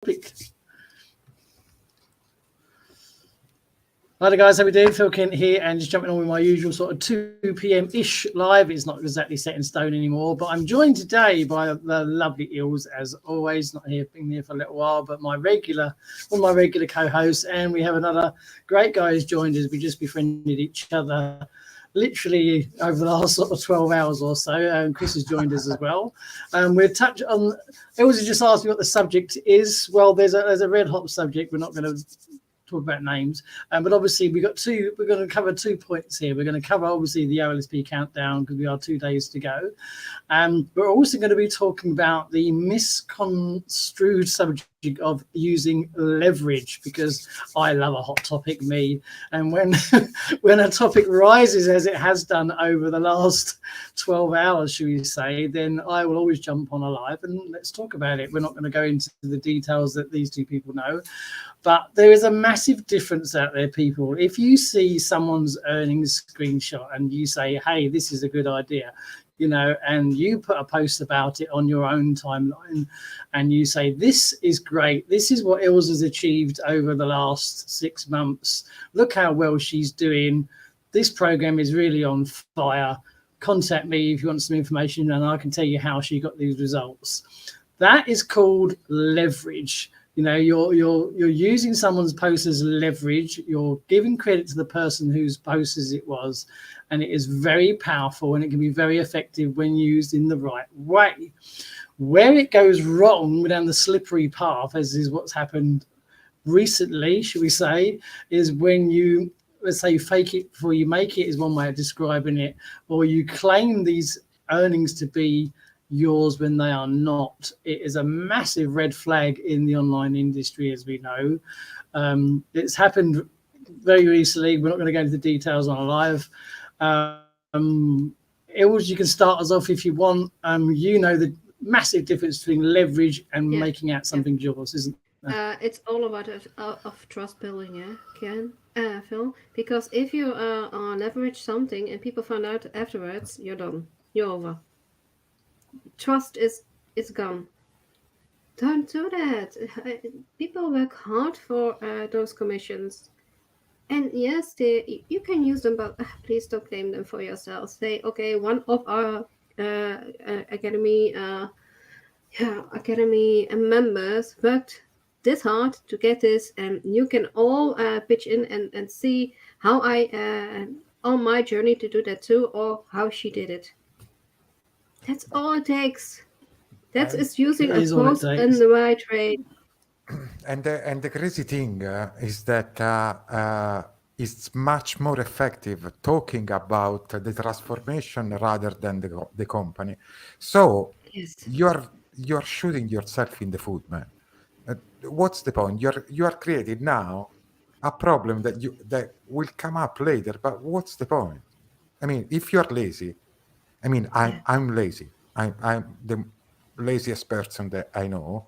topic. Hi guys, how we doing? Phil Kent here, and just jumping on with my usual sort of 2 p.m.-ish live. It's not exactly set in stone anymore, but I'm joined today by the lovely Ills, as always. Not here, been here for a little while, but one of my regular co-hosts, and we have another great guy who's joined us. We just befriended each other literally over the last sort of 12 hours or so. Chris has joined us as well. We'll touch on. Ills has just asked me what the subject is. Well, there's a red hot subject. We're not going to talk about names, but obviously we're going to cover 2 points here. We're going to cover obviously the OLSP countdown because we are 2 days to go. We're also going to be talking about the misconstrued subject of using leverage, because I love a hot topic, me, and when when a topic rises as it has done over the last 12 hours, should we say, then I will always jump on a live and let's talk about it. We're not going to go into the details that these two people know, but there is a massive difference out there, people. If you see someone's earnings screenshot and you say, hey, this is a good idea, and you put a post about it on your own timeline and you say, this is great, this is what Ills has achieved over the last 6 months, look how well she's doing, this program is really on fire, contact me if you want some information and I can tell you how she got these results. That is called leverage. You're using someone's post as leverage. You're giving credit to the person whose post as it was, and it is very powerful and it can be very effective when used in the right way. Where it goes wrong down the slippery path, as is what's happened recently, should we say, is when you, let's say, fake it before you make it is one way of describing it, or you claim these earnings to be yours when they are not. It is a massive red flag in the online industry, as we know. It's happened very recently. We're not going to go into the details on a live. Ills, you can start us off if you want. The massive difference between leverage and making out something's yours, isn't there? It's all about of trust building, Phil. Because if you leverage something and people find out afterwards, you're done. You're over. Trust is gone. Don't do that. People work hard for those commissions, and yes, you can use them, but please don't claim them for yourself. Say, okay, one of our academy members worked this hard to get this, and you can all pitch in and see how I on my journey to do that too, or how she did it. That's all it takes. That is using a post in the right way. And the crazy thing is that it's much more effective talking about the transformation rather than the company. So Yes. you're shooting yourself in the foot, man. What's the point? You are creating now a problem that will come up later. But what's the point? I mean, if you're lazy. I mean, I'm lazy. I'm the laziest person that I know.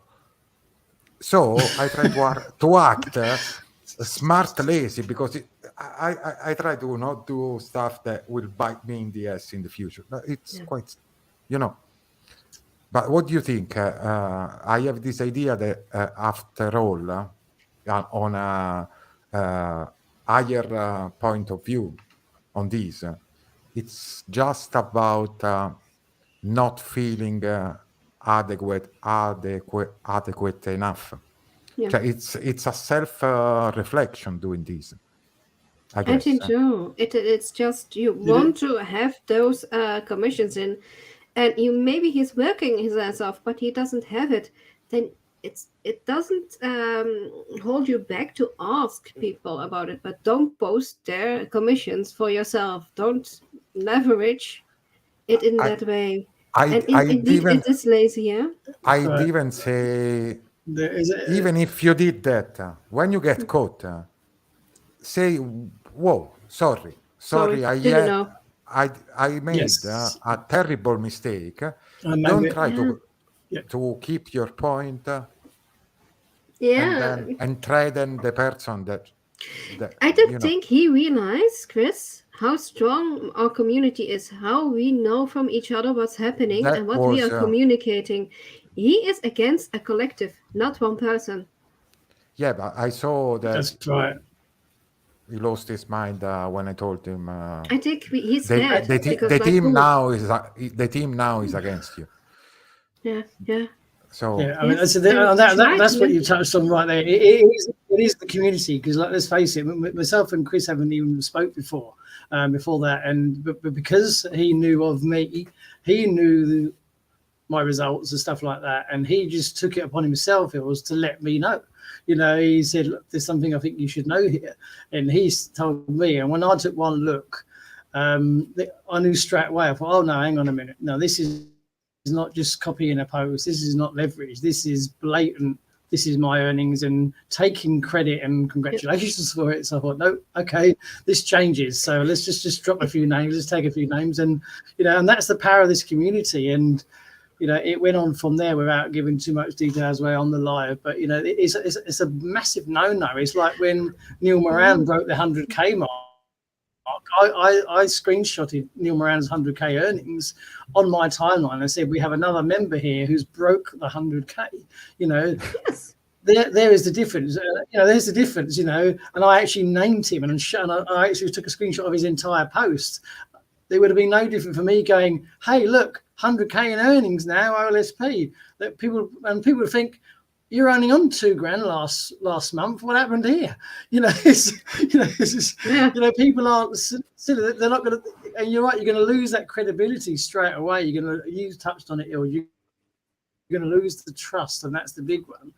So I try to act smart lazy, because I try to not do stuff that will bite me in the ass in the future. It's quite, But what do you think? I have this idea that after all, on a higher point of view on this, it's just about not feeling adequate enough. Yeah. It's a self reflection doing this, I guess. I think so. It's just you want to have those commissions in, and maybe he's working his ass off, but he doesn't have it. Then it doesn't hold you back to ask people about it, but don't post their commissions for yourself. Don't leverage it in that way. It is lazy, yeah. I'd even say, even if you did that, when you get caught, say, "Whoa, sorry, I made a terrible mistake." Don't try to keep your point. And threaten the person that I don't think he realized, Chris, how strong our community is, how we know from each other what's happening and what we are communicating. He is against a collective, not one person. Yeah, but I saw that That's right. he lost his mind when I told him I think he's the, scared the, because the like team now is the team now is against you. yeah. So Yeah, I mean, Yes, and and that's what you touched on right there. It is the community, because, like, let's face it, myself and Chris haven't even spoke before that, and but because he knew of me, he knew my results and stuff like that, and he just took it upon himself. It was to let me know. He said, "Look, there's something I think you should know here," and he's told me. And when I took one look, I knew straight away. I thought, "Oh no, hang on a minute. No, this is not just copying a post. This is not leverage. This is blatant. This is my earnings and taking credit and congratulations for it." So I thought, no, okay, this changes. So let's just drop a few names. Let's take a few names, and and that's the power of this community. And it went on from there without giving too much details away on the live. But it's a massive no-no. It's like when Neil Moran broke the 100K mark. I screenshotted Neil Moran's 100K earnings on my timeline and said, we have another member here who's broke the 100K. Yes. There is the difference. There's the difference. And I actually named him and I actually took a screenshot of his entire post. There would have been no different for me going, hey, look, 100K in earnings now, OLSP. That people would think, you're only on $2,000 last month. What happened here? People aren't silly. They're not going to, and you're right. You're going to lose that credibility straight away. You touched on it, you're going to lose the trust, and that's the big one.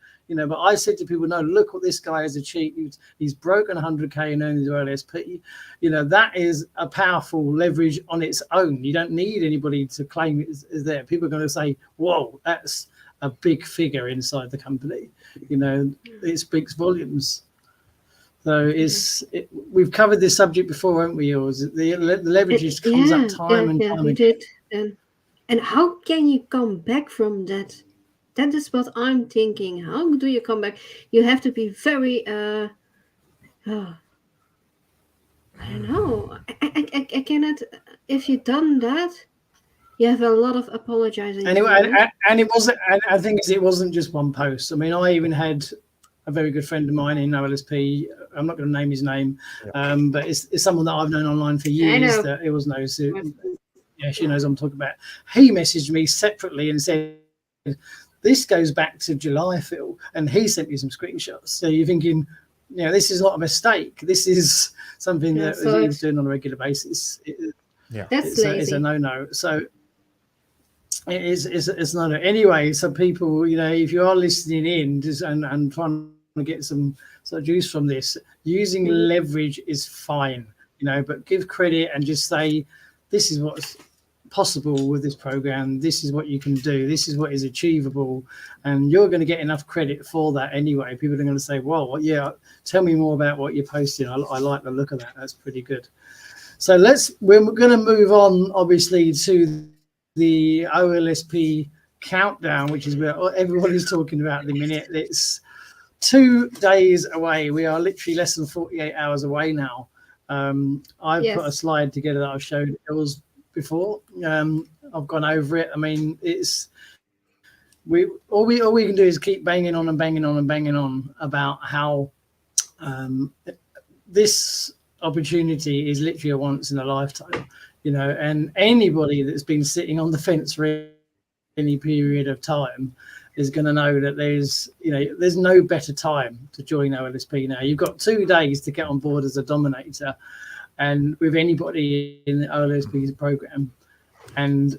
But I said to people, no, look what this guy has achieved. He's broken 100K in earnings of OLSP. That is a powerful leverage on its own. You don't need anybody to claim it is there. People are going to say, whoa, that's a big figure inside the company. It speaks volumes. So we've covered this subject before, haven't we? Yours, the leverage just comes up time and time again. Did. And how can you come back from that? That is what I'm thinking. How do you come back? You have to be very I don't know. I cannot. If you've done that, you have a lot of apologizing. Anyway, and it wasn't. And I think it wasn't just one post. I mean, I even had a very good friend of mine in OLSP. I'm not going to name his name, but it's someone that I've known online for years. That it was no. Yeah, she knows I'm talking about. He messaged me separately and said, "This goes back to July, Phil," and he sent me some screenshots. So you're thinking, this is not a mistake. This is something that he was doing on a regular basis. It's a no-no. So it's not anyway. So people, if you are listening in and trying to get some sort of juice from this, using leverage is fine, but give credit and just say, this is what's possible with this program. This is what you can do. This is what is achievable, and you're going to get enough credit for that anyway. People are going to say, well, yeah, tell me more about what you're posting. I like the look of that. That's pretty good. So we're going to move on, obviously, to the OLSP countdown, which is where everybody's talking about at the minute. It's 2 days away. We are literally less than 48 hours away now. I've put a slide together that I've showed Els before. I've gone over it. I mean, all we can do is keep banging on and banging on and banging on about how this opportunity is literally a once in a lifetime, and anybody that's been sitting on the fence for any period of time is going to know that there's no better time to join OLSP now. You've got 2 days to get on board as a dominator, and with anybody in the OLSP's program, and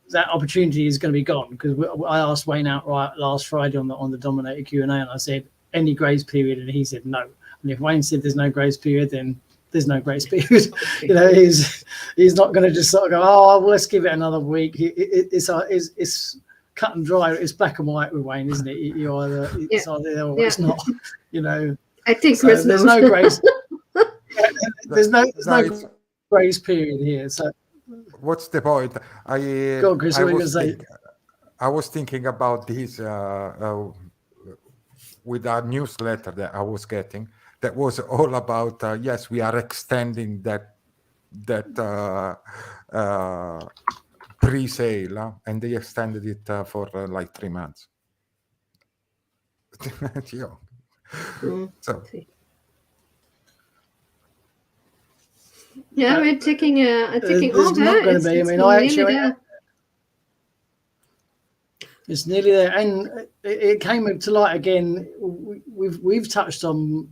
that opportunity is going to be gone, because I asked Wayne outright last Friday on the Dominator Q&A, and I said, any grace period, and he said no. And if Wayne said there's no grace period, then there's no grace period. He's not going to just sort of go, oh, well, let's give it another week. It's cut and dry. It's black and white with Wayne, isn't it? It's either there or it's not. I think Chris there's knows. no grace. There's no grace period here. So what's the point? Go on, Chris. What are you going to say? I was thinking about this with a newsletter that I was getting. That was all about yes, we are extending that pre-sale, and they extended it for like 3 months. So See. Yeah, we're ticking there's off. not going to be. I mean, I actually. There. It's nearly there, and it came to light again. We've touched on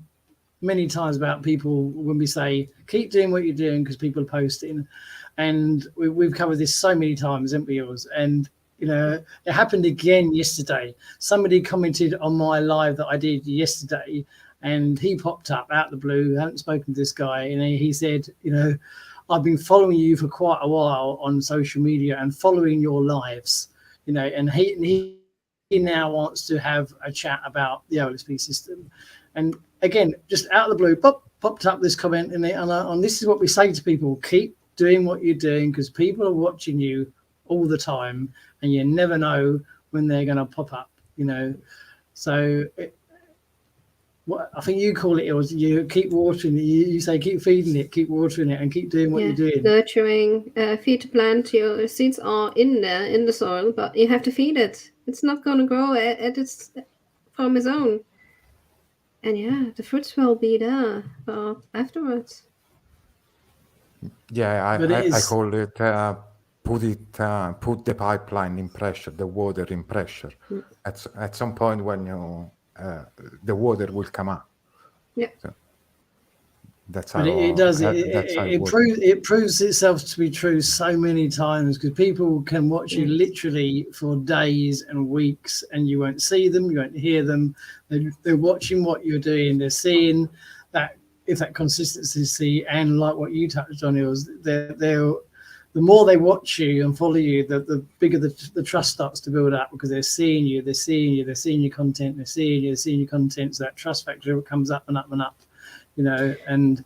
many times about people when we say keep doing what you're doing because people are posting, and we've covered this so many times, haven't we? And it happened again yesterday. Somebody commented on my live that I did yesterday, and he popped up out of the blue. I haven't spoken to this guy, and he said, I've been following you for quite a while on social media and following your lives. And he now wants to have a chat about the OLSP system. And again, just out of the blue, popped up this comment, and this is what we say to people: keep doing what you're doing because people are watching you all the time, and you never know when they're going to pop up. So what I think you call it was you keep watering it. You say keep feeding it, keep watering it, and keep doing what you're doing. Nurturing, feed the plant. Your seeds are in there in the soil, but you have to feed it. It's not going to grow from its own. And the fruits will be there afterwards. Yeah, I call it put the pipeline in pressure, the water in pressure. At some point when the water will come up. Yeah. So that's how it does. It proves itself to be true so many times because people can watch you literally for days and weeks, and you won't see them, you won't hear them. They're watching what you're doing. They're seeing that if that consistency, and like what you touched on, the more they watch you and follow you, the bigger the trust starts to build up because they're seeing you, they're seeing your content, they're seeing your content. So that trust factor comes up and up and up, and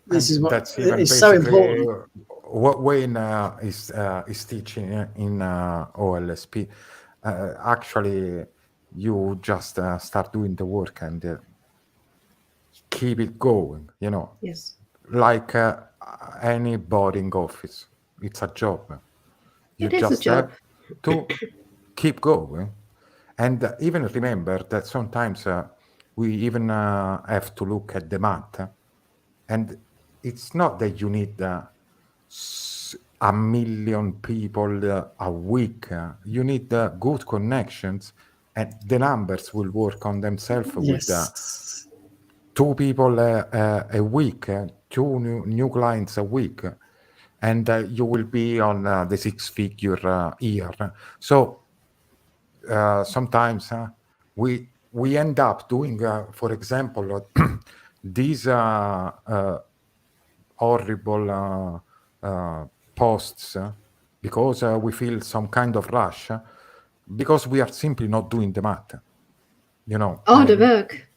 this is what is so important. What Wayne is teaching in OLSP. Actually, you just start doing the work and keep it going, Yes. Like anybody in office. It's a job. You just have to keep going. And even remember that sometimes we even have to look at the math. And it's not that you need 1 million people a week. You need good connections, and the numbers will work on themselves with 2 people a week, 2 new clients a week. And you will be on the 6-figure year. So sometimes we end up doing, for example, these horrible posts because we feel some kind of rush because we are simply not doing the math. The work.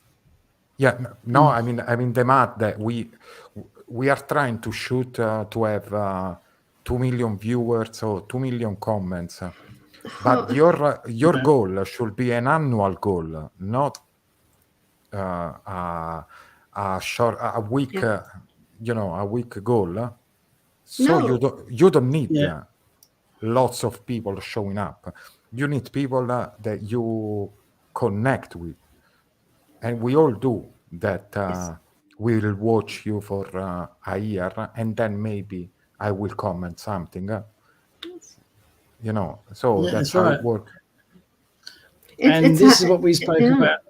Yeah, no, I mean the math that we are trying to shoot to have 2 million viewers or 2 million comments, but your goal should be an annual goal, not a week, a week goal. So you don't need lots of people showing up. You need people that you connect with. And we all do that. We'll watch you for a year, and then maybe I will comment something. So that's how it works. And this is what we spoke about.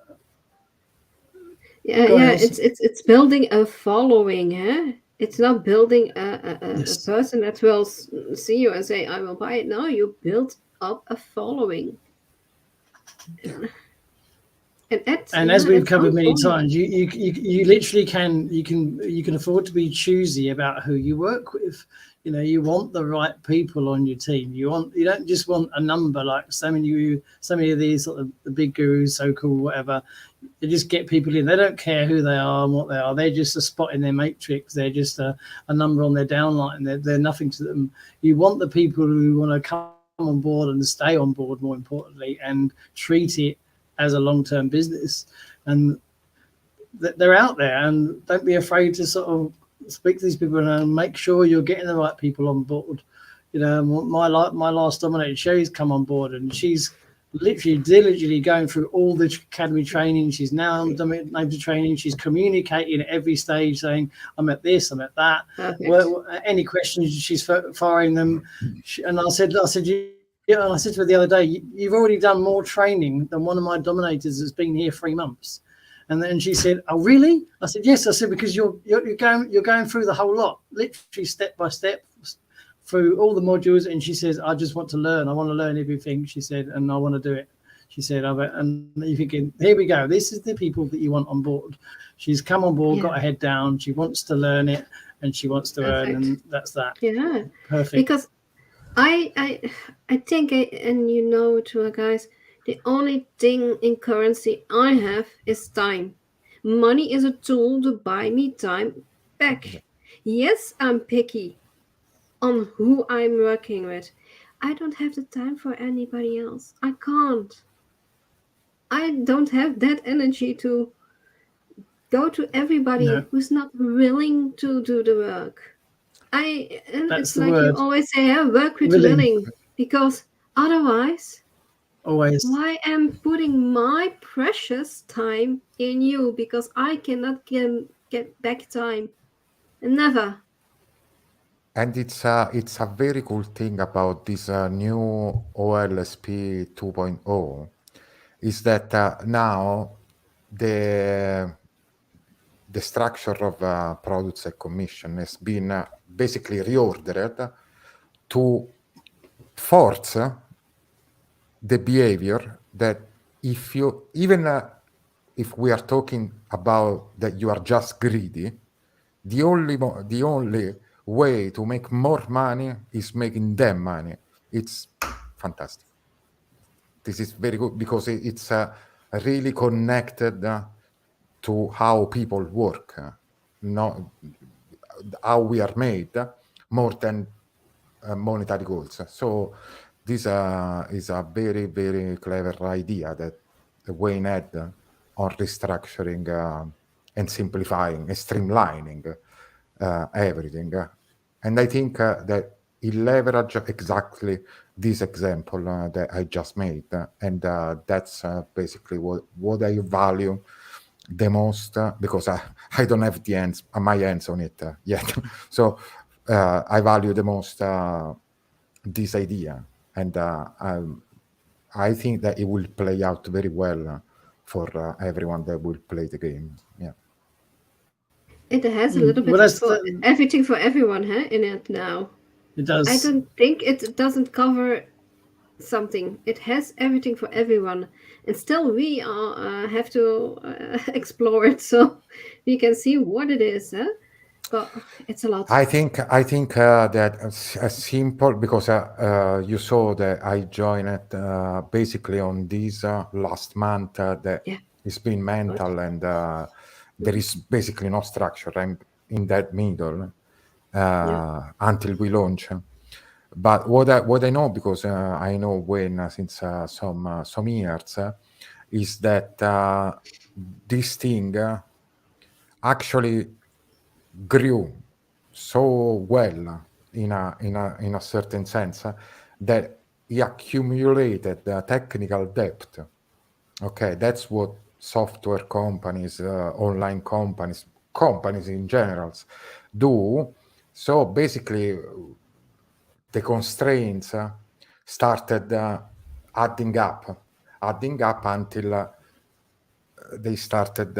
It's building a following. It's not building a person that will see you and say, "I will buy it." No, you build up a following. And as we've covered many times, you literally can afford to be choosy about who you work with. You want the right people on your team. You don't just want a number like so many of these sort of the big gurus, so-called whatever. They just get people in. They don't care who they are and what they are. They're just a spot in their matrix. They're just a number on their downline. They're nothing to them. You want the people who want to come on board and stay on board, more importantly, and treat it as a long-term business. And they're out there, and don't be afraid to sort of speak to these people and make sure you're getting the right people on board. you know, my last dominator, she's come on board and she's literally diligently going through all the academy training. She's now on dominator training. She's communicating at every stage, saying, "I'm at this, I'm at that." Well, any questions, she's firing them. And I said, yeah, and I said to her the other day, "You've already done more training than one of my dominators that's been here 3 months." And then she said, "Oh, really?" I said, "Yes." I said, "Because you're going through the whole lot, literally step by step, through all the modules." And she says, "I just want to learn. I want to learn everything." She said, "And I want to do it." She said, and you're thinking, here we go. This is the people that you want on board. She's come on board, got her head down. She wants to learn it, and she wants to earn, and that's that. Yeah, perfect. Because I think, and you know too, guys, the only thing in currency I have is time. Money is a tool to buy me time back. Yes, I'm picky on who I'm working with. I don't have the time for anybody else. I can't. I don't have that energy to go to everybody who's not willing to do the work. It's like you always say, work with willing, because otherwise, why am putting my precious time in you? Because I cannot get back time. Never. And it's a very cool thing about this new OLSP 2.0 is that now the structure of products and commission has been basically reordered to force the behavior that if you if we are talking about that you are just greedy, the only way to make more money is making them money. It's fantastic. This is very good because it's really connected to how people work, not how we are made, more than monetary goals. So this is a very, very clever idea that Wayne had on restructuring and simplifying and streamlining everything. And I think that he leveraged exactly this example that I just made. And that's basically what I value the most because I don't have my hands on it yet. So I value the most this idea. And I think that it will play out very well for everyone that will play the game. Yeah. It has a little bit of everything for everyone in it now. It does. I don't think it doesn't cover something. It has everything for everyone. And still we have to explore it so we can see what it is. But it's a lot. I think that a simple, because you saw that I joined it basically on this last month that it's been mental and there is basically no structure. I'm in that middle until we launch. But what I know, because I know Wayne since some years, is that this thing actually grew so well in a certain sense that he accumulated technical depth. Okay, that's what software companies, online companies in general do. So basically, the constraints started adding up until they started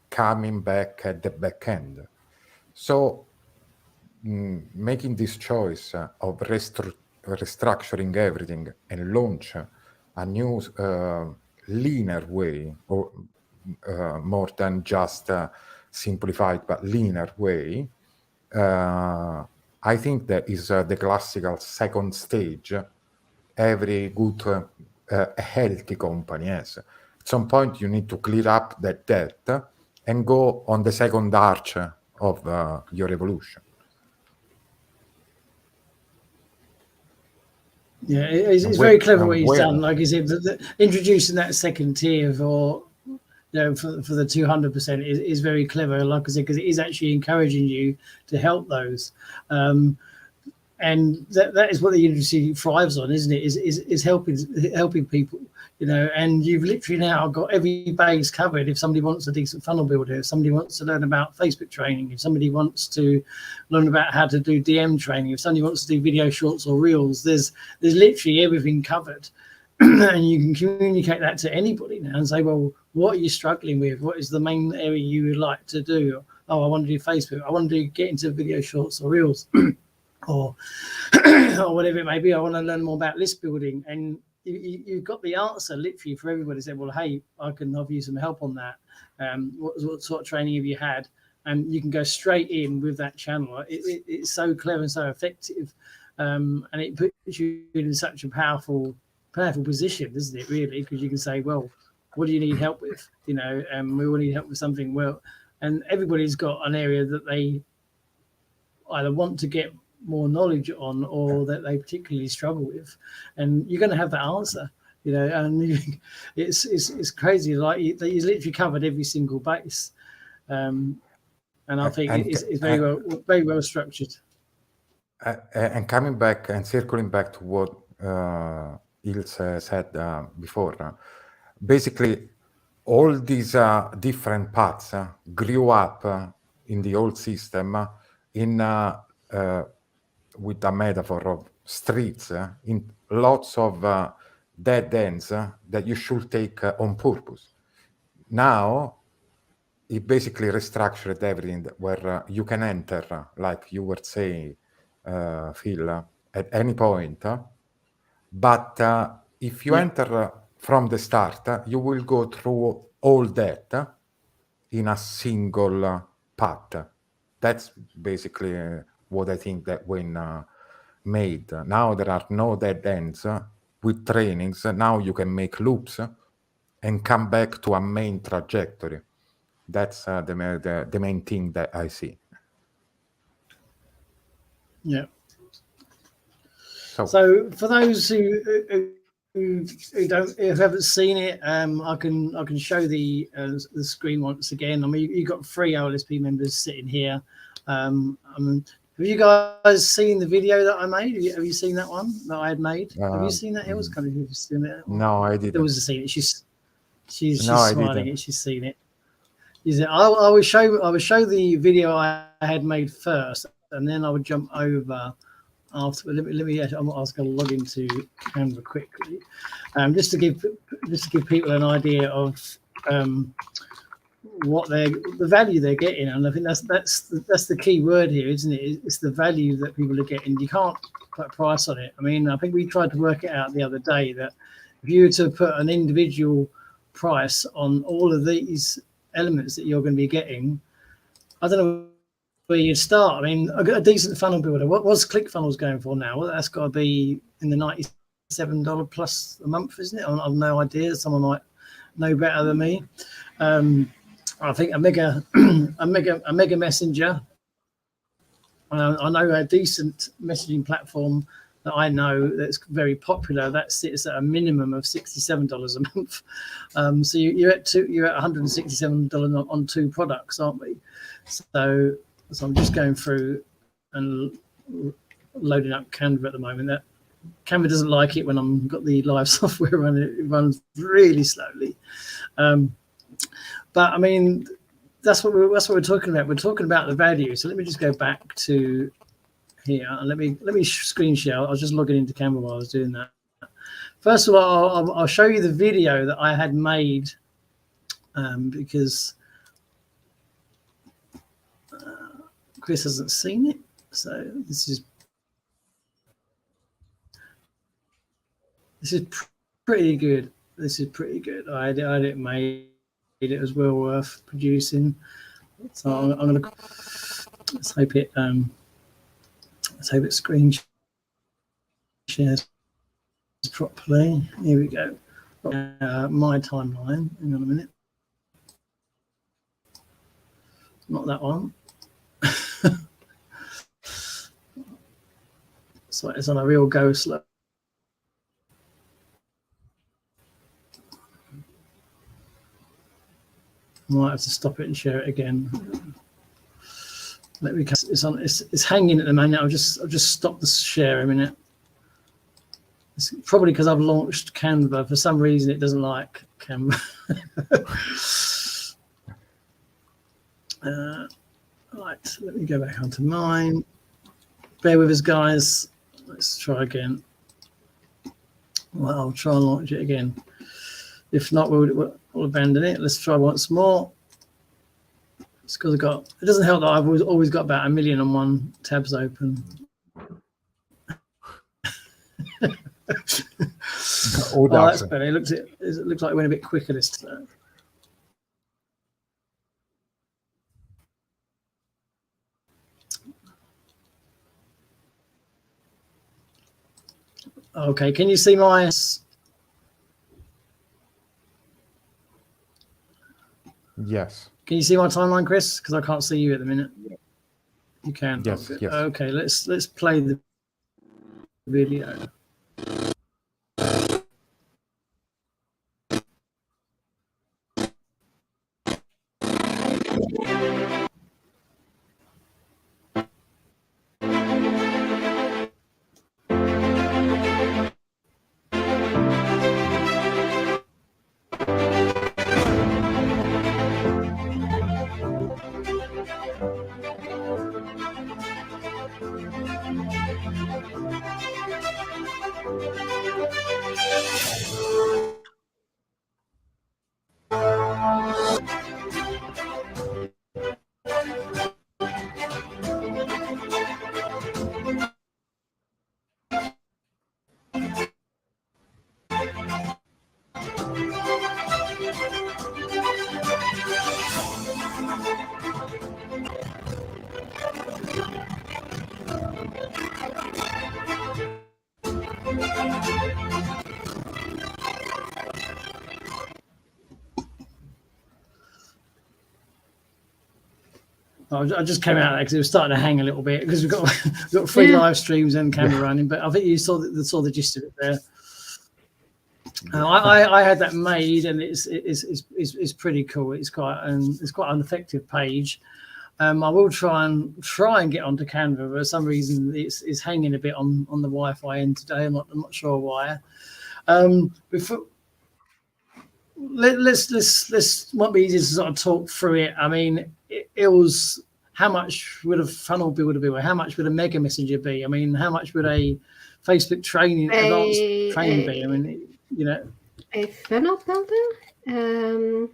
coming back at the back end. So making this choice of restructuring everything and launch a new leaner way, or more than just simplified but leaner way, I think that is the classical second stage every good healthy company has. At some point you need to clear up that debt and go on the second arch of your evolution. Yeah, it's very clever what he's done. Like you said, introducing that second tier for the 200% is very clever. Like I said, because it is actually encouraging you to help those. and that is what the industry thrives on, isn't it? Is helping people, you know. And you've literally now got every base covered. If somebody wants a decent funnel builder, if somebody wants to learn about Facebook training, if somebody wants to learn about how to do DM training, if somebody wants to do video shorts or reels, there's literally everything covered. And you can communicate that to anybody now and say, well, what are you struggling with? What is the main area you would like to do? Oh, I want to do Facebook. I want to get into video shorts or reels. Or or whatever it may be. I want to learn more about list building, and you've got the answer literally for everybody. Say, well, hey, I can offer you some help on that. What sort of training have you had? And you can go straight in with that channel. It's so clever and so effective, and it puts you in such a powerful position, isn't it? Really, because you can say, well, what do you need help with? You know, we will need help with something. Well, and everybody's got an area that they either want to get more knowledge on, or that they particularly struggle with, and you're going to have that answer, you know. And it's crazy, like you literally covered every single base, and I think it's very well structured. And coming back and circling back to what Ilse said before, basically all these different paths grew up in the old system in with a metaphor of streets, in lots of dead ends that you should take on purpose. Now, it basically restructured everything where you can enter, like you were saying, Phil, at any point. But if you enter from the start, you will go through all that in a single path. That's basically what I think that when made. Now there are no dead ends with trainings. Now you can make loops and come back to a main trajectory. That's the main thing that I see. Yeah. So for those who haven't seen it, I can show the screen once again. I mean, you've got 3 OLSP members sitting here. Have you guys seen the video that I made? Have you seen that one that I had made? Have you seen that? It was kind of seen it. No, I didn't. There was a scene. She's smiling. She's seen it. I will show the video I had made first, and then I would jump over after. Let me. I was going to log into Canva quickly, just to give people an idea of what the value they're getting. And I think that's the key word here, isn't it? It's the value that people are getting. You can't put a price on it. I mean, I think we tried to work it out the other day that if you were to put an individual price on all of these elements that you're going to be getting, I don't know where you'd start. I mean, a decent funnel builder, what's ClickFunnels going for now? Well, that's got to be in the $97 plus a month, isn't it? I've no idea. Someone might know better than me. I think a mega messenger. I know a decent messaging platform that I know that's very popular that sits at a minimum of $67 a month. So you're at $167 on 2 products, aren't we? So I'm just going through and loading up Canva at the moment. That Canva doesn't like it when I've got the live software running. It runs really slowly. But I mean, that's what we're talking about. We're talking about the value. So let me just go back to here and let me screen share. I was just logging into Canva while I was doing that. First of all, I'll show you the video that I had made because Chris hasn't seen it. So this is pretty good. This is pretty good. I had it made. It was well worth producing. So I'm gonna let's hope it screen shares properly. Here we go. My timeline. Hang on a minute. Not that one. So it's on a real go slow. I might have to stop it and share it again. Let me. It's on. It's hanging at the moment. I'll just stop the share a minute. It's probably because I've launched Canva. For some reason, it doesn't like Canva. Right. Let me go back onto mine. Bear with us, guys. Let's try again. Well, I'll try and launch it again. If not, we'll abandon it. Let's try once more. It's because it doesn't help that I've always got about 1 million on one tabs open. Oh, that's better. It looks like it went a bit quicker this time. Okay, can you see my? Yes. Can you see my timeline, Chris? Because I can't see you at the minute. You can. Yes. Okay. Yes. Okay, let's play the video. I just came out there because it was starting to hang a little bit because we've got 3 live streams and camera running. But I think you saw the gist of it there. I had that made, and it's pretty cool. It's quite an effective page. I will try and get onto Canva, but for some reason it's hanging a bit on the Wi-Fi end today. I'm not sure why. Let's might be easier to sort of talk through it. I mean, it was, how much would a funnel builder be, or how much would a mega messenger be? I mean, how much would a Facebook advanced training be? I mean, a funnel builder.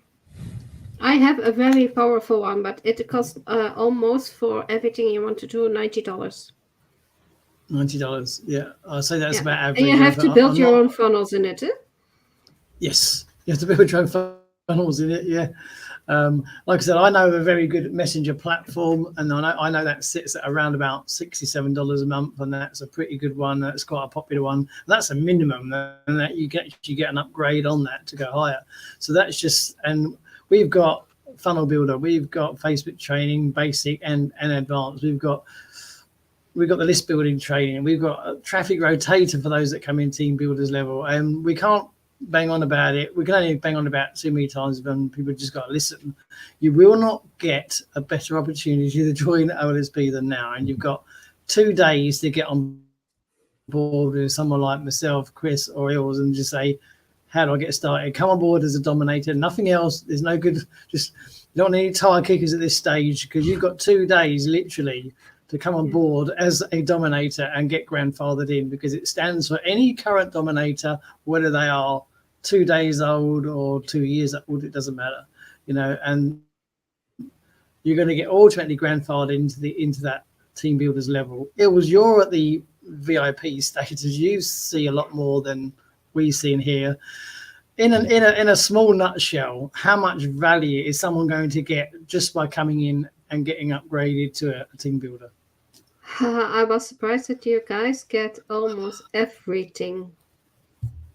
I have a very powerful one, but it costs almost, for everything you want to do, $90. $90, yeah. I'll say that's about average. And you have to build your own funnels in it, eh? Yes, you have to build your own funnels in it, yeah. Like I said, I know a very good messenger platform, and I know that sits at around about $67 a month, and that's a pretty good one. That's quite a popular one. And that's a minimum, and that you get an upgrade on that to go higher. So that's just, and we've got funnel builder, we've got Facebook training, basic and advanced. We've got the list building training. We've got a traffic rotator for those that come in team builders level, and we can't bang on about it. We can only bang on about it too many times when people just got to listen. You will not get a better opportunity to join OLSP than now, and you've got 2 days to get on board with someone like myself, Chris, or Ills, and just say, how do I get started? Come on board as a dominator, nothing else. There's no good, just, you don't need any tire kickers at this stage, because you've got 2 days literally to come on board as a dominator and get grandfathered in, because it stands for any current dominator, whether they are 2 days old or 2 years old, it doesn't matter, and you're going to get automatically grandfathered into that team builders level. You're at the VIP status. You see a lot more than we see in here. In a small nutshell, how much value is someone going to get just by coming in and getting upgraded to a team builder? I was surprised that you guys get almost everything.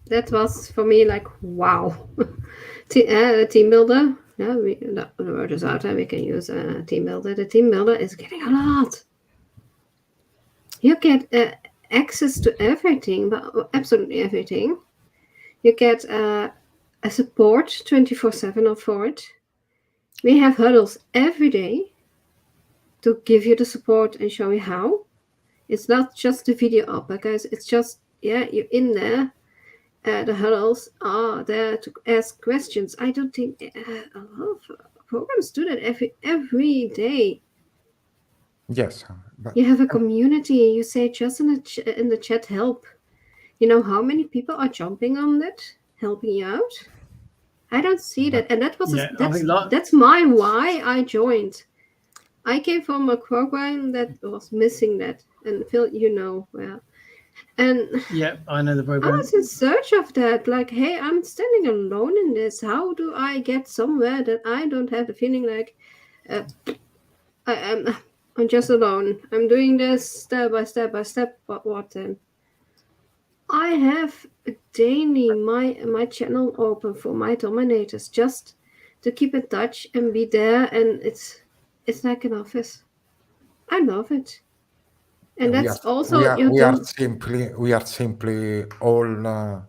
That was for me like, wow. Team builder. Yeah, the word is out, and we can use a team builder. The team builder is getting a lot. You get access to everything, but absolutely everything. You get a support 24/7 for it. We have huddles every day. to give you the support and show you how. It's not just the video up, guys. It's just, yeah, you're in there. The huddles are there to ask questions. I don't think a lot of programs do that every day. Yes, but You have a community. You say just in the chat, help. You know how many people are jumping on that, helping you out? I don't see that, and that was Yeah, I think that's my why I joined. I came from a program that was missing that, and Phil, you know, well, and yeah, I know the I program. was in search of that. Like, hey, I'm standing alone in this. How do I get somewhere that I don't have the feeling like I'm just alone. I'm doing this step by step by step. But what then? I have daily my channel open for my dominators just to keep in touch and be there, and it's like an office. I love it, and we that's are also you we are don't. simply all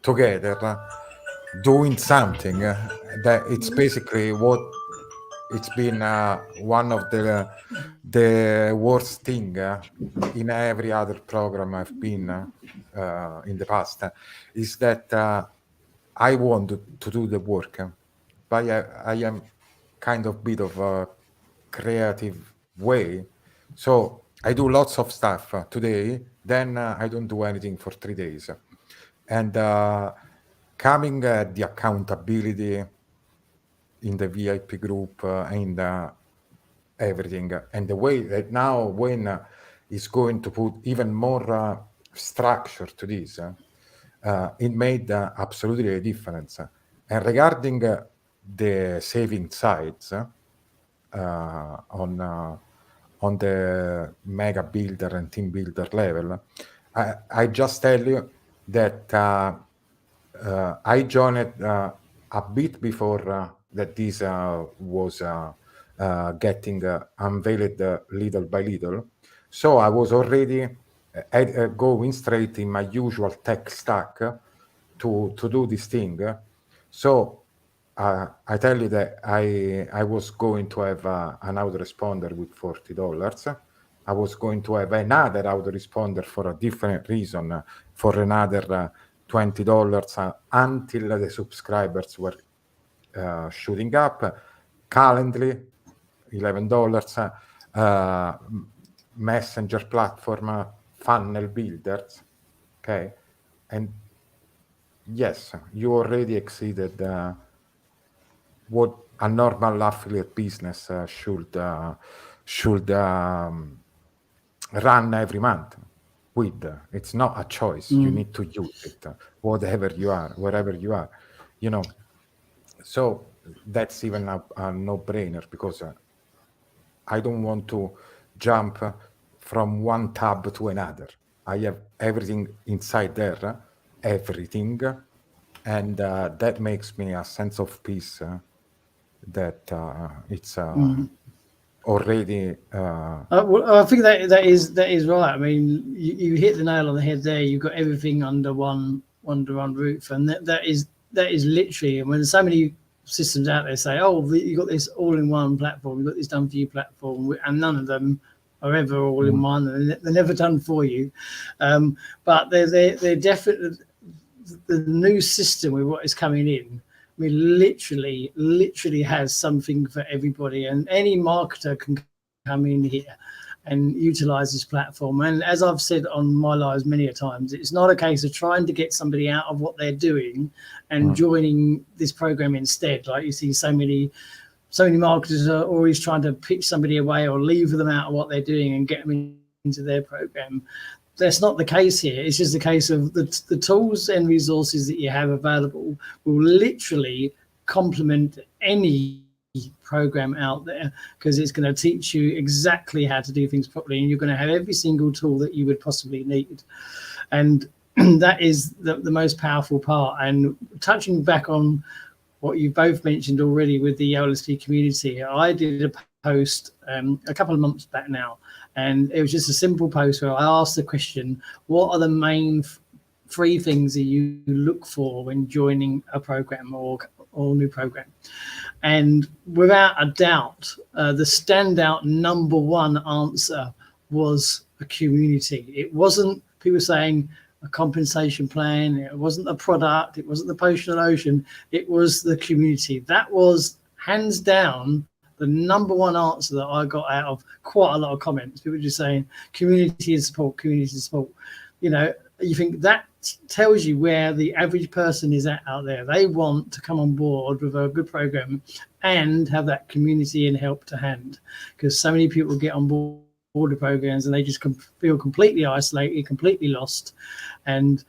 together doing something that it's basically what it's been one of the worst thing in every other program I've been in the past is that I want to do the work, but I am kind of bit of a creative way. So I do lots of stuff today, then I don't do anything for 3 days. And coming the accountability in the VIP group and everything, and the way that now when is going to put even more structure to this, it made absolutely a difference. And regarding the saving sites on the mega builder and team builder level, I just tell you that I joined a bit before that this was getting unveiled little by little. So I was already going straight in my usual tech stack to do this thing. So I tell you that I was going to have an autoresponder with $40. I was going to have another autoresponder for a different reason for another $20 until the subscribers were shooting up. Calendly, $11. Messenger platform, funnel builders. Okay, and yes, you already exceeded what a normal affiliate business should run every month with. It's not a choice. You need to use it, whatever you are, wherever you are, you know. So that's even a no-brainer because I don't want to jump from one tab to another. I have everything inside there, everything, and that makes me a sense of peace that it's already. Well, I think that is right. I mean, you hit the nail on the head there. You've got everything under one roof, and that is literally. And when so many systems out there say, "Oh, you got this all-in-one platform, you got this done for you platform," and none of them are ever all in one, and they're never done for you. But they're definitely the new system with what is coming in. I mean, literally has something for everybody, and any marketer can come in here and utilize this platform. And as I've said on my lives many a times, it's not a case of trying to get somebody out of what they're doing and joining this program instead. Like you see so many marketers are always trying to pitch somebody away or leave them out of what they're doing and get them into their program. That's not the case here. It's just a case of the tools and resources that you have available will literally complement any program out there, because it's going to teach you exactly how to do things properly, and you're going to have every single tool that you would possibly need. And that is the most powerful part. And touching back on what you both mentioned already with the OLSP community, I did a post a couple of months back now, and it was just a simple post where I asked the question, what are the main 3 things that you look for when joining a program, or all new program. And without a doubt, the standout number one answer was a community. It wasn't people saying a compensation plan. It wasn't the product. It wasn't the potion and ocean. It was the community. That was hands down the number one answer that I got out of quite a lot of comments. People just saying community and support, community and support. You know, you think that tells you where the average person is at out there. They want to come on board with a good program and have that community and help to hand, because so many people get on board the programs and they just feel completely isolated, completely lost. And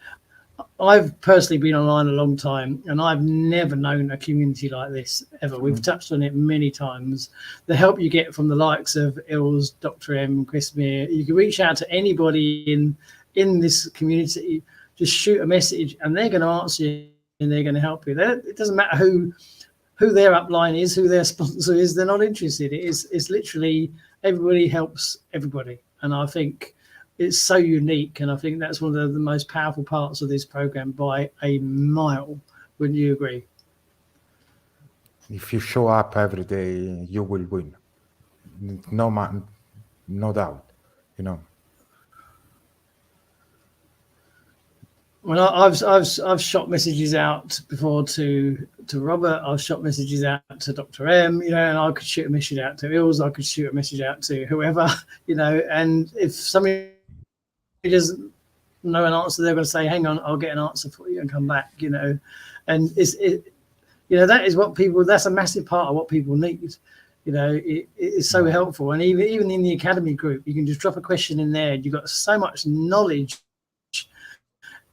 I've personally been online a long time and I've never known a community like this ever. We've touched on it many times. The help you get from the likes of Ilse, Dr. M, Chris Meir, you can reach out to anybody in this community, just shoot a message and they're going to answer you and they're going to help you. It doesn't matter who their upline is, who their sponsor is, they're not interested. It's literally everybody helps everybody. And I think it's so unique, and I think that's one of the most powerful parts of this program by a mile. Wouldn't you agree? If you show up every day, you will win. No doubt, you know. Well, I've shot messages out before to Robert. I've shot messages out to Dr. M, you know, and I could shoot a message out to Ilse. I could shoot a message out to whoever, you know. And if somebody doesn't know an answer, they're going to say, "Hang on, I'll get an answer for you and come back," you know. And you know, that is what people. That's a massive part of what people need. You know, it is so helpful. And even in the academy group, you can just drop a question in there. You've got so much knowledge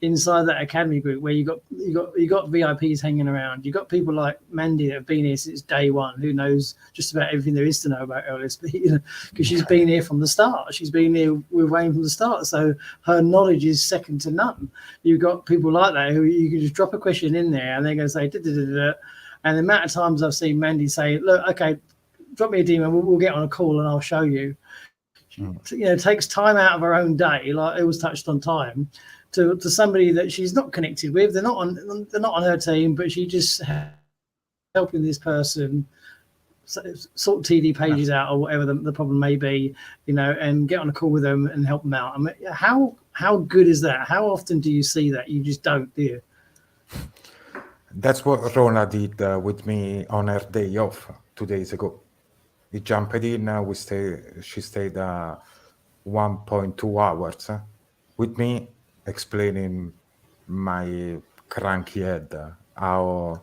inside that academy group where you got VIPs hanging around. You got people like Mandy that have been here since day one, who knows just about everything there is to know about OLSP, you know, because she's been here from the start. She's been here with Wayne from the start, so her knowledge is second to none. You've got people like that who you can just drop a question in there and they're going to say da, da, da, da. And the amount of times I've seen Mandy say, "Look, okay, drop me a DM, we'll get on a call and I'll show you." You know, takes time out of her own day, like it was touched on time, to somebody that she's not connected with. They're not on her team, but she just helping this person sort TD pages out or whatever the problem may be, you know, and get on a call with them and help them out. I mean, how good is that? How often do you see that? You just don't, do you? That's what Rona did with me on her day off 2 days ago. He jumped in. She stayed 1.2 hours with me, explaining my cranky head how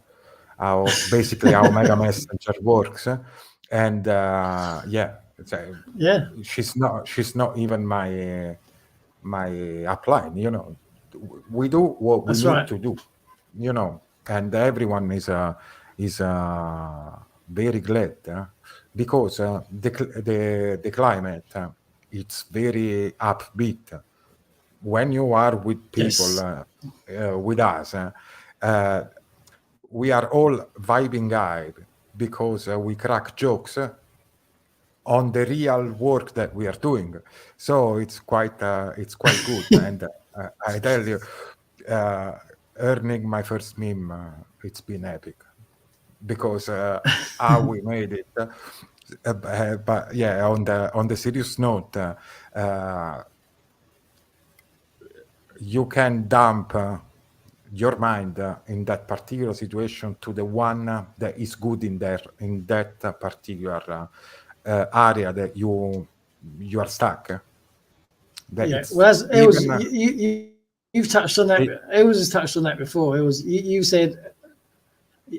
basically how Mega Messenger works, and she's not even my upline. You know, we do what we need to do. You know, and everyone is very glad because the climate it's very upbeat. When you are with people with us, we are all vibing high because we crack jokes on the real work that we are doing. So it's quite good. And I tell you, earning my first meme, it's been epic because how we made it. But yeah, on the serious note, you can dump your mind in that particular situation to the one that is good in that particular area that you are stuck. Well, as you've touched on that. It was touched on that before. It was you said.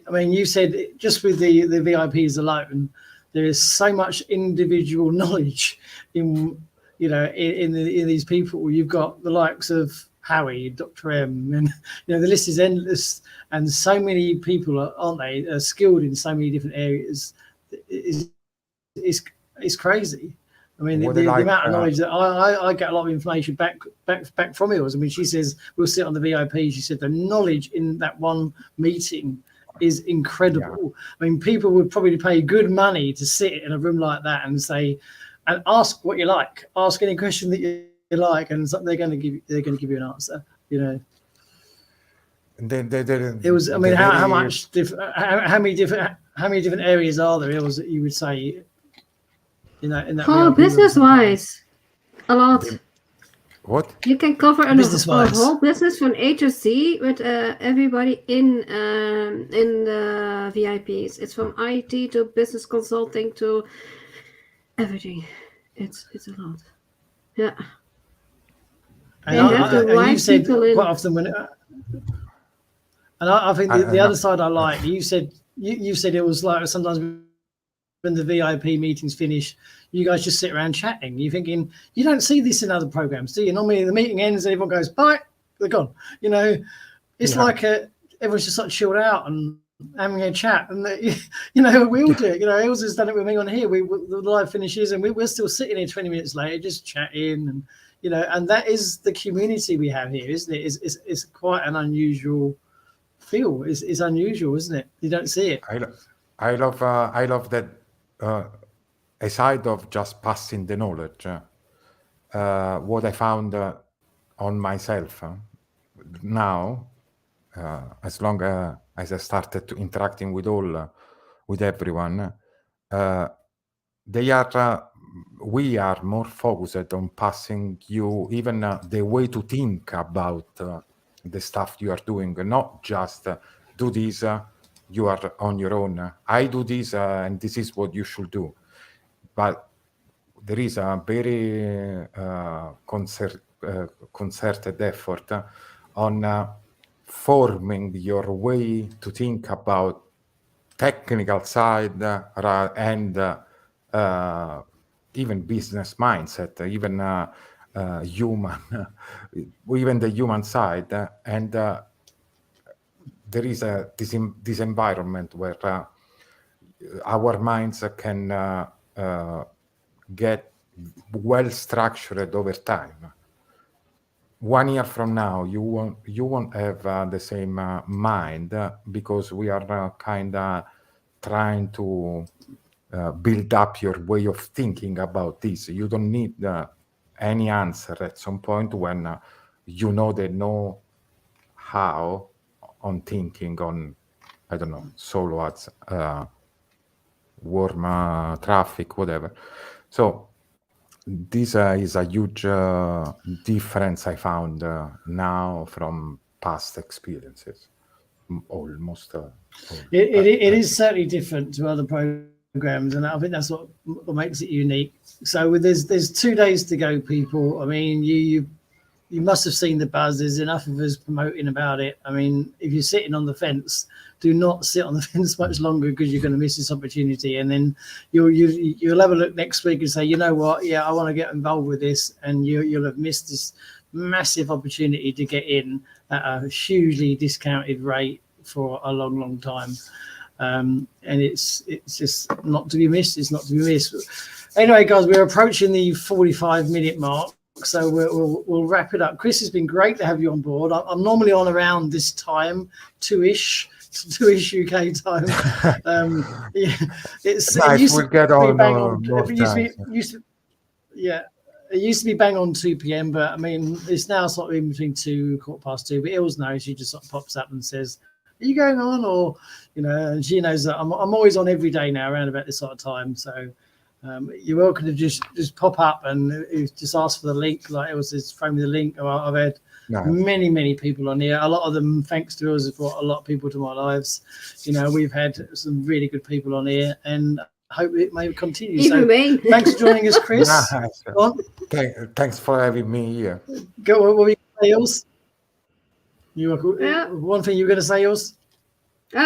I mean, you said just with the VIPs alone, there is so much individual knowledge in these people. You've got the likes of Howie, Dr. M, and you know the list is endless. And so many people aren't they are skilled in so many different areas. It's crazy. I mean, the amount of knowledge that I get a lot of information back from Ilse. I mean, she says we'll sit on the VIP. She said the knowledge in that one meeting is incredible. I mean, people would probably pay good money to sit in a room like that and say, and ask what you like, ask any question that you like, and they're going to give you an answer. You know. And then they It was. I mean, how much how many different areas are there? Ills that you would say, in that Oh, VIP business-wise, a lot. What? You can cover a Business-wise. whole business from A to Z with everybody in the VIPs. It's from IT to business consulting to everything. It's a lot. Yeah. And, They have the and right you said people in. quite often when, and I think the other side I like. You said it was like sometimes when the VIP meetings finish, you guys just sit around chatting. You're thinking, you don't see this in other programs, do you? Normally the meeting ends and everyone goes, bye, they're gone. You know, it's like everyone's just sort of chilled out and having a chat. And, you know, we all do it. You know, Els has done it with me on here. The live finishes and we're still sitting here 20 minutes later, just chatting. And, you know, and that is the community we have here, isn't it? It's quite an unusual feel. It's unusual, isn't it? You don't see it. I love that aside of just passing the knowledge, what I found on myself now, as long as I started to interacting with everyone, we are more focused on passing you even the way to think about the stuff you are doing, not just do this, you are on your own. I do this and this is what you should do. But there is a very concerted effort on forming your way to think about technical side and even business mindset, even human, even the human side. And there is this environment where our minds can get well structured over time. 1 year from now, you won't have the same mind because we are kind of trying to build up your way of thinking about this. You don't need any answer at some point when you know the know-how on thinking on, I don't know, solo ads, warm traffic, whatever. So this is a huge difference I found now from past experiences. Almost. It is certainly different to other programs, and I think that's what makes it unique. So there's 2 days to go, people. I mean, you must have seen the buzz. There's enough of us promoting about it. I mean, if you're sitting on the fence, do not sit on the fence much longer because you're going to miss this opportunity. And then you'll have a look next week and say, you know what? Yeah, I want to get involved with this. And you'll have missed this massive opportunity to get in at a hugely discounted rate for a long, long time. And it's just not to be missed. It's not to be missed. Anyway, guys, we're approaching the 45-minute mark. So we'll wrap it up. Chris, it's been great to have you on board. I'm normally on around this time, 2ish UK time. Yeah, it's nice. It used we'll to get be on. bang on. It used to be bang on 2 p.m. But I mean, it's now sort of in between 2, 2:15. But Ilse knows. She just sort of pops up and says, "Are you going on?" Or and she knows that I'm always on every day now around about this sort of time. So. You're welcome to just pop up and just ask for the link. Like it was just throw me the link. I've had many people on here. A lot of them, thanks to us, have brought a lot of people to my lives. We've had some really good people on here, and I hope it may continue. Even me. Thanks for joining us, Chris. Thanks for having me here. Go. What were you going to say, Els? One thing you were going to say, Els?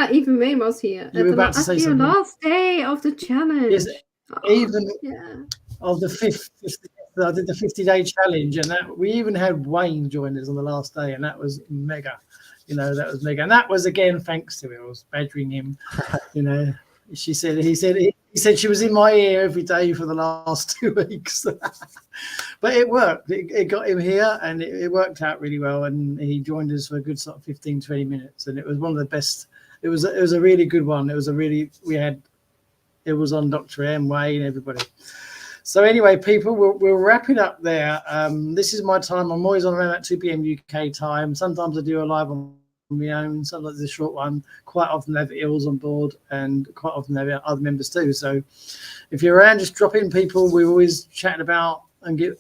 Even May was here. You were about to say something. Last day of the challenge. Yes. Of the fifth, I did the 50-day challenge, and that we even had Wayne join us on the last day, and that was mega. That was mega, and that was again thanks to it. I was badgering him. He said she was in my ear every day for the last 2 weeks, but it worked. It got him here, and it worked out really well. And he joined us for a good sort of 15-20 minutes, and it was one of the best. It was a really good one. It was on Dr. M, Wayne, everybody. So anyway, people, we'll wrap it up there. This is my time. I'm always on around at 2 p.m. UK time. Sometimes I do a live on my own, sometimes it's a short one. Quite often they have ills on board, and quite often they have other members too. So if you're around, just drop in, people. We're always chatting about and give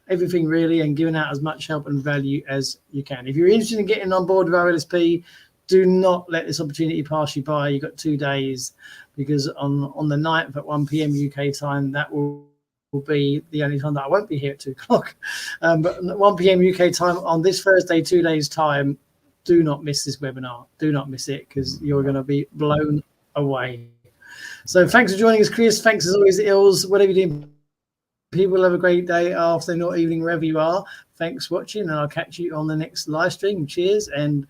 everything really, and giving out as much help and value as you can. If you're interested in getting on board with OLSP, do not let this opportunity pass you by. You've got 2 days, because on the 9th at 1 p.m. UK time, that will be the only time that I won't be here at 2 o'clock. But 1 p.m. UK time on this Thursday, 2 days time, do not miss this webinar. Do not miss it, because you're going to be blown away. So thanks for joining us, Chris. Thanks as always, Ills. Whatever you're doing, people, have a great day, afternoon or evening, wherever you are. Thanks for watching, and I'll catch you on the next live stream. Cheers. And